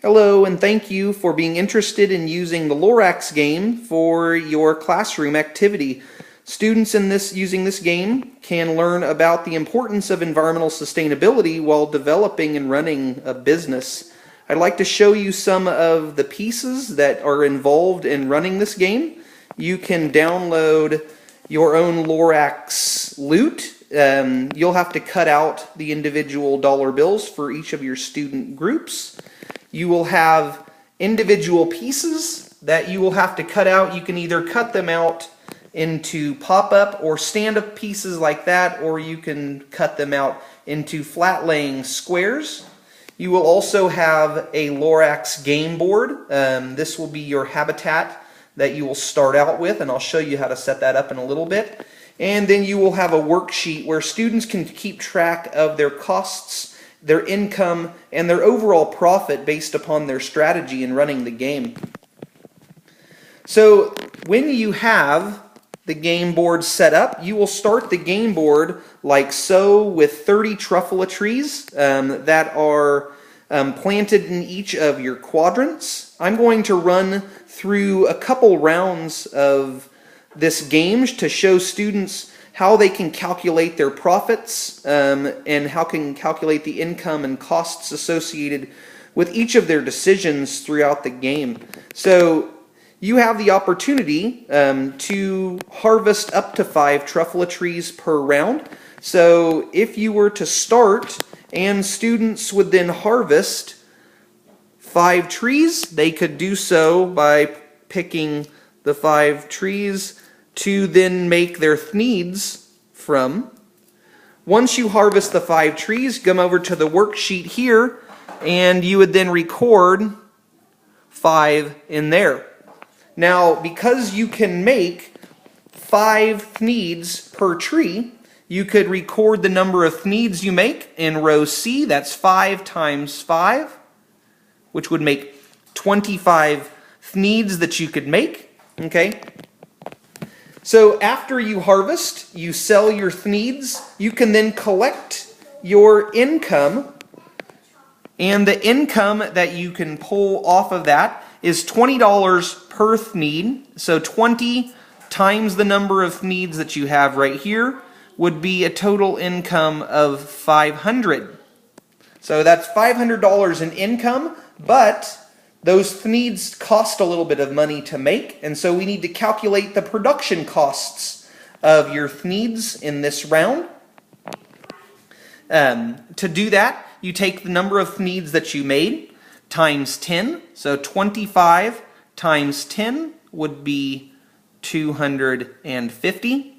Hello, and thank you for being interested in using the Lorax game for your classroom activity. Students using this game can learn about the importance of environmental sustainability while developing and running a business. I'd like to show you some of the pieces that are involved in running this game. You can download your own Lorax loot. You'll have to cut out the individual dollar bills for each of your student groups. You will have individual pieces that you will have to cut out. You can either cut them out into pop-up or stand-up pieces like that, or you can cut them out into flat-laying squares. You will also have a Lorax game board. This will be your habitat that you will start out with, and I'll show you how to set that up in a little bit. And then you will have a worksheet where students can keep track of their costs, their income, and their overall profit based upon their strategy in running the game. So when you have the game board set up, you will start the game board like so with 30 truffula trees that are planted in each of your quadrants. I'm going to run through a couple rounds of this game to show students how they can calculate their profits and how can calculate the income and costs associated with each of their decisions throughout the game. So you have the opportunity to harvest up to 5 truffula trees per round. So if you were to start and students would then harvest 5 trees, they could do so by picking the 5 trees to then make their thneeds from. Once you harvest the 5 trees, come over to the worksheet here, and you would then record 5 in there. Now, because you can make 5 thneeds per tree, you could record the number of thneeds you make in row C. That's 5 times 5, which would make 25 thneeds that you could make. Okay? So after you harvest, you sell your thneeds, you can then collect your income, and the income that you can pull off of that is $20 per thneed. So 20 times the number of thneeds that you have right here would be a total income of $500. So that's $500 in income, but those thneeds cost a little bit of money to make, and so we need to calculate the production costs of your thneeds in this round. To do that, you take the number of thneeds that you made times 10. So 25 times 10 would be 250,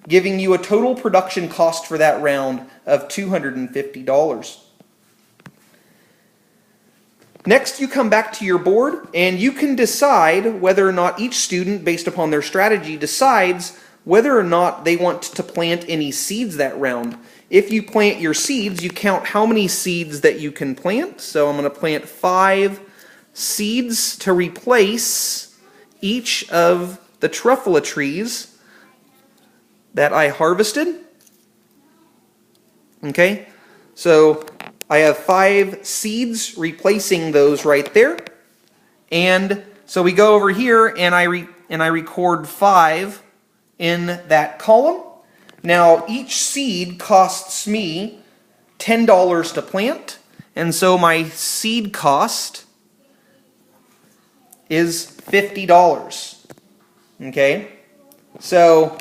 giving you a total production cost for that round of $250. Next, you come back to your board, and you can decide whether or not each student, based upon their strategy, decides whether or not they want to plant any seeds that round. If you plant your seeds, you count how many seeds that you can plant. So I'm going to plant 5 seeds to replace each of the truffula trees that I harvested. Okay, so I have 5 seeds replacing those right there. And so we go over here and I record 5 in that column. Now each seed costs me $10 to plant, and so my seed cost is $50. Okay? So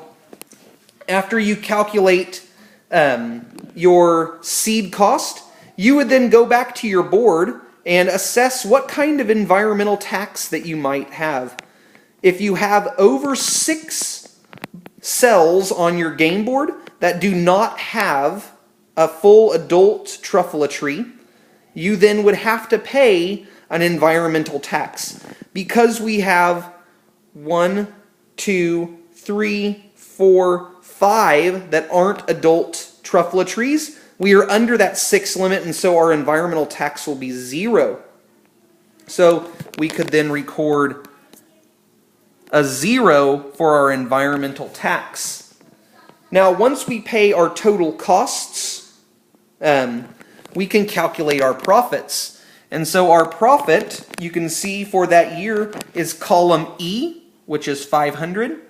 after you calculate your seed cost, you would then go back to your board and assess what kind of environmental tax that you might have. If you have over 6 cells on your game board that do not have a full adult truffula tree, you then would have to pay an environmental tax. Because we have 1, 2, 3, 4, 5 that aren't adult truffula trees, we are under that 6 limit, and so our environmental tax will be 0. So we could then record a 0 for our environmental tax. Now, once we pay our total costs, we can calculate our profits. And so our profit, you can see for that year, is column E, which is 500,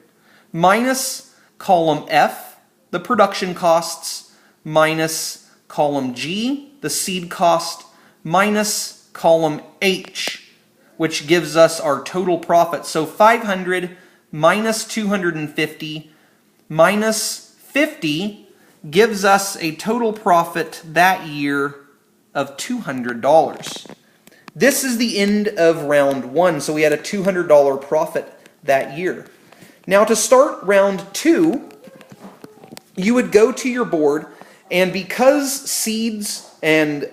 minus column F, the production costs, minus column G, the seed cost, minus column H, which gives us our total profit. So 500 minus 250 minus 50 gives us a total profit that year of $200. This is the end of round one, so we had a $200 profit that year. Now to start round two, you would go to your board, and because seeds and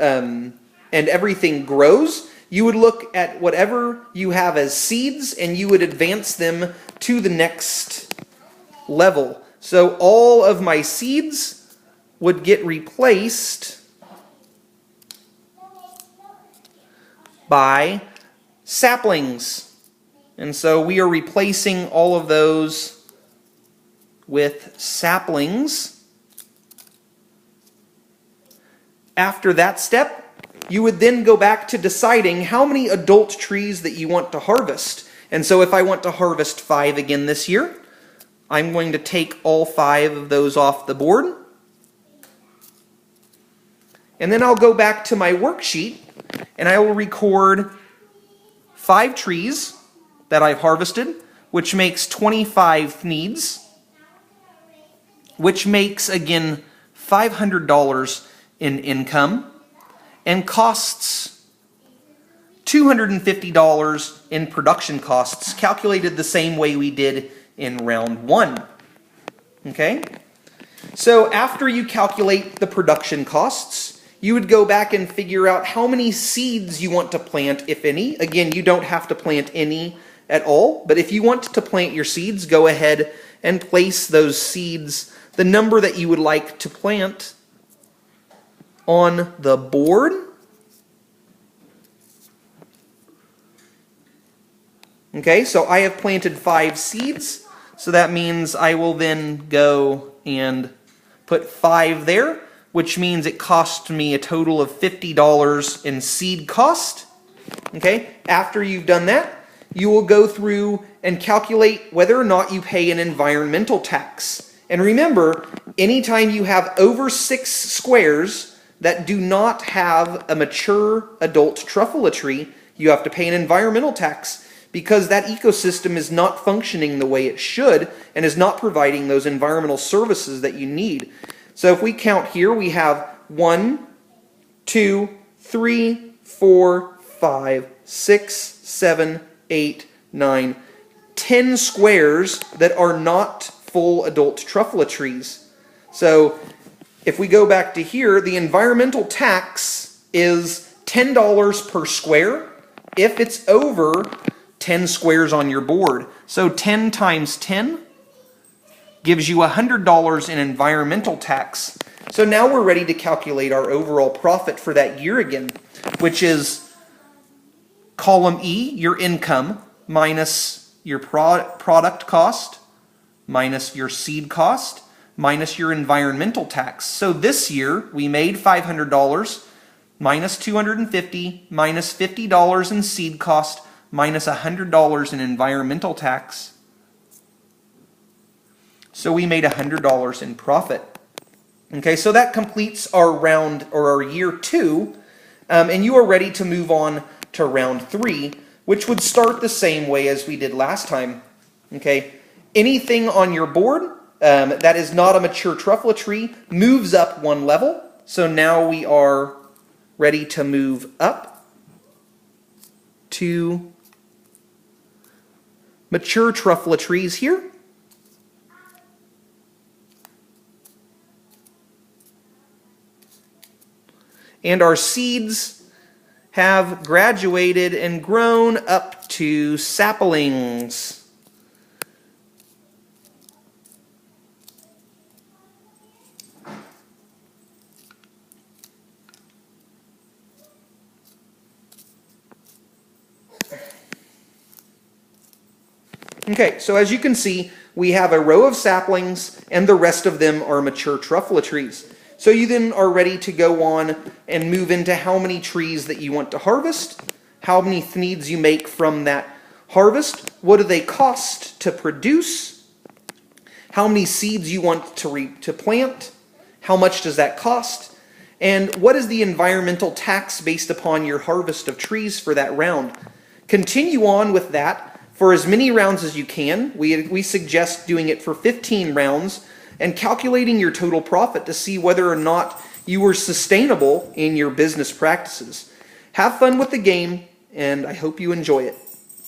everything grows, you would look at whatever you have as seeds and you would advance them to the next level. So all of my seeds would get replaced by saplings. And so we are replacing all of those with saplings. After that step, you would then go back to deciding how many adult trees that you want to harvest. And so if I want to harvest 5 again this year, I'm going to take all 5 of those off the board. And then I'll go back to my worksheet and I will record 5 trees that I've harvested, which makes 25 needs, which makes, again, $500 in income, and costs $250 in production costs, calculated the same way we did in round one. Okay? So after you calculate the production costs, you would go back and figure out how many seeds you want to plant, if any. Again, you don't have to plant any at all, but if you want to plant your seeds, go ahead and place those seeds, the number that you would like to plant, on the board. Okay, so I have planted 5 seeds, so that means I will then go and put 5 there, which means it cost me a total of $50 in seed cost. Okay, after you've done that, you will go through and calculate whether or not you pay an environmental tax. And remember, anytime you have over 6 squares that do not have a mature adult truffula tree, you have to pay an environmental tax because that ecosystem is not functioning the way it should and is not providing those environmental services that you need. So if we count here, we have 1, 2, 3, 4, 5, 6, 7, 8, 9, 10 squares that are not full adult truffula trees. So if we go back to here, the environmental tax is $10 per square if it's over 10 squares on your board. So 10 times 10 gives you $100 in environmental tax. So now we're ready to calculate our overall profit for that year again, which is column E, your income, minus your product cost, minus your seed cost, minus your environmental tax. So this year we made $500, minus $250, minus $50 in seed cost, minus $100 in environmental tax. So we made $100 in profit. Okay, so that completes our round, or our year 2, and you are ready to move on to round 3, which would start the same way as we did last time. Okay, anything on your board that is not a mature truffula tree moves up 1 level. So now we are ready to move up to mature truffula trees here. And our seeds have graduated and grown up to saplings. Okay, so as you can see, we have a row of saplings and the rest of them are mature truffula trees. So you then are ready to go on and move into how many trees that you want to harvest, how many thneeds you make from that harvest, what do they cost to produce, how many seeds you want to plant, how much does that cost, and what is the environmental tax based upon your harvest of trees for that round. Continue on with that for as many rounds as you can. We suggest doing it for 15 rounds and calculating your total profit to see whether or not you are sustainable in your business practices. Have fun with the game, and I hope you enjoy it.